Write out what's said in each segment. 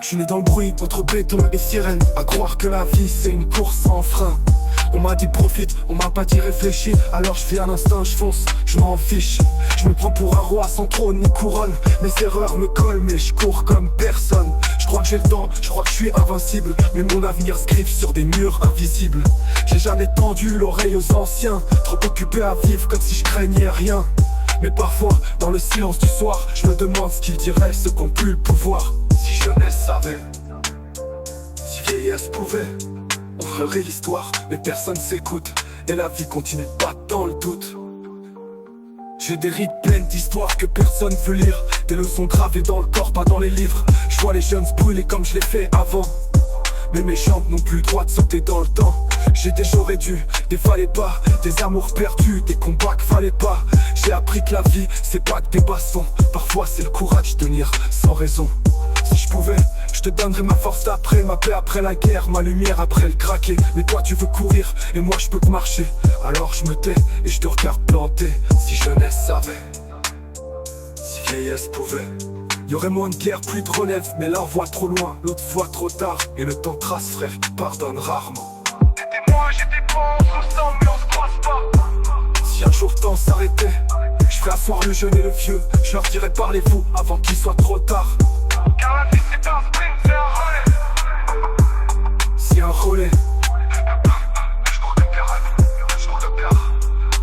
Je suis né dans le bruit, entre béton et sirène. À croire que la vie c'est une course sans frein. On m'a dit profite, on m'a pas dit réfléchis. Alors je fais un instinct, je fonce, je m'en fiche. Je me prends pour un roi sans trône ni couronne. Mes erreurs me collent mais je cours comme personne. Je crois que j'ai le temps, je crois que je suis invincible. Mais mon avenir se griffe sur des murs invisibles. J'ai jamais tendu l'oreille aux anciens, trop occupé à vivre comme si je craignais rien. Mais parfois, dans le silence du soir, je me demande ce qu'ils diraient, ceux qui ont plus le pouvoir. Si jeunesse savait, si vieillesse pouvait, on ferait l'histoire, mais personne s'écoute. Et la vie continue pas dans le doute. J'ai des rides pleines d'histoires que personne veut lire. Des leçons gravées dans le corps, pas dans les livres. Je vois les jeunes se brûler comme je l'ai fait avant. Mais mes jambes n'ont plus le droit de sauter dans le temps. J'ai des j'aurais dû, des fallait pas. Des amours perdus, des combats que fallait pas. J'ai appris que la vie, c'est pas que des bastons. Parfois c'est le courage de tenir sans raison. Si je pouvais, je te donnerais ma force d'après, ma paix après la guerre, ma lumière après le craquer. Mais toi tu veux courir, et moi je peux que marcher. Alors je me tais, et je te regarde planter. Si jeunesse savait, si vieillesse pouvait, y aurait moins de guerre, plus de relève. Mais là on voit trop loin, l'autre voit trop tard. Et le temps trace frère qui pardonne rarement. T'étais moi, j'étais toi, on se ressemble mais on se croise pas. Si un jour le temps s'arrêtait, je ferais asseoir le jeune et le vieux. Je leur dirais parlez-vous avant qu'il soit trop tard. Car la vie c'est pas un sprint, c'est un relais. Si un relais, Je cours des pirates, je cours de peur.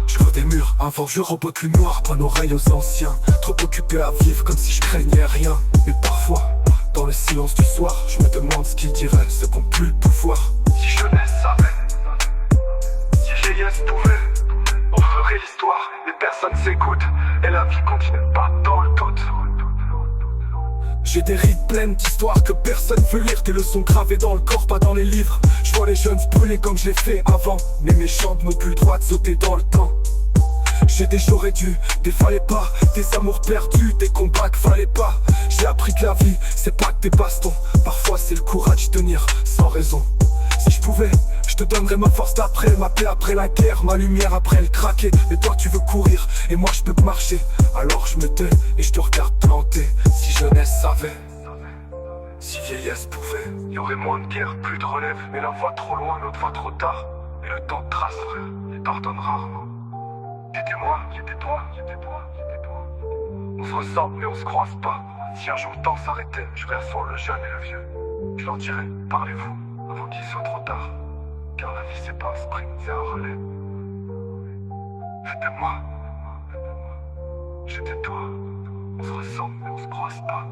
je vois des murs, un vent, je rebote le noir, prends l'oreille aux anciens. Trop occupé à vivre comme si je craignais rien. Mais parfois, dans le silence du soir, je me demande ce qu'ils diraient, ceux qui ont plus le pouvoir. Si jeunesse savait, si vieillesse pouvait, on ferait l'histoire, mais personne s'écoute. Et la vie continue pas dans le doute. J'ai des rides pleines d'histoires que personne veut lire. Des leçons gravées dans le corps, pas dans les livres. Je vois les jeunes se brûler comme je l'ai fait avant. Mais mes jambes n'ont plus le droit de sauter dans le temps. J'ai des j'aurais dû, des fallait pas. Des amours perdus, des combats que fallait pas. J'ai appris que la vie, c'est pas que des bastons. Parfois c'est le courage de tenir sans raison. Si je pouvais, je te donnerais ma force d'après, ma paix après la guerre, ma lumière après le craquer. Mais toi tu veux courir, et moi je peux que marcher. Alors je me tais, et je te regarde planter. Si jeunesse savait, si vieillesse pouvait, Y aurait moins de guerre, plus de relève. Mais l'un voit trop loin, l'autre voit trop tard. Et le temps trace frère, il pardonne rarement. J'étais moi, j'étais toi, j'étais toi, j'étais toi. On se ressemble mais on se croise pas. Si un jour le temps s'arrêtait, je ferais asseoir le jeune et le vieux. Je leur dirais, parlez-vous, avant qu'il soit trop tard. Car la vie c'est pas un sprint, c'est un relais. C'était moi, j'étais toi. On se ressemble mais on se croise pas.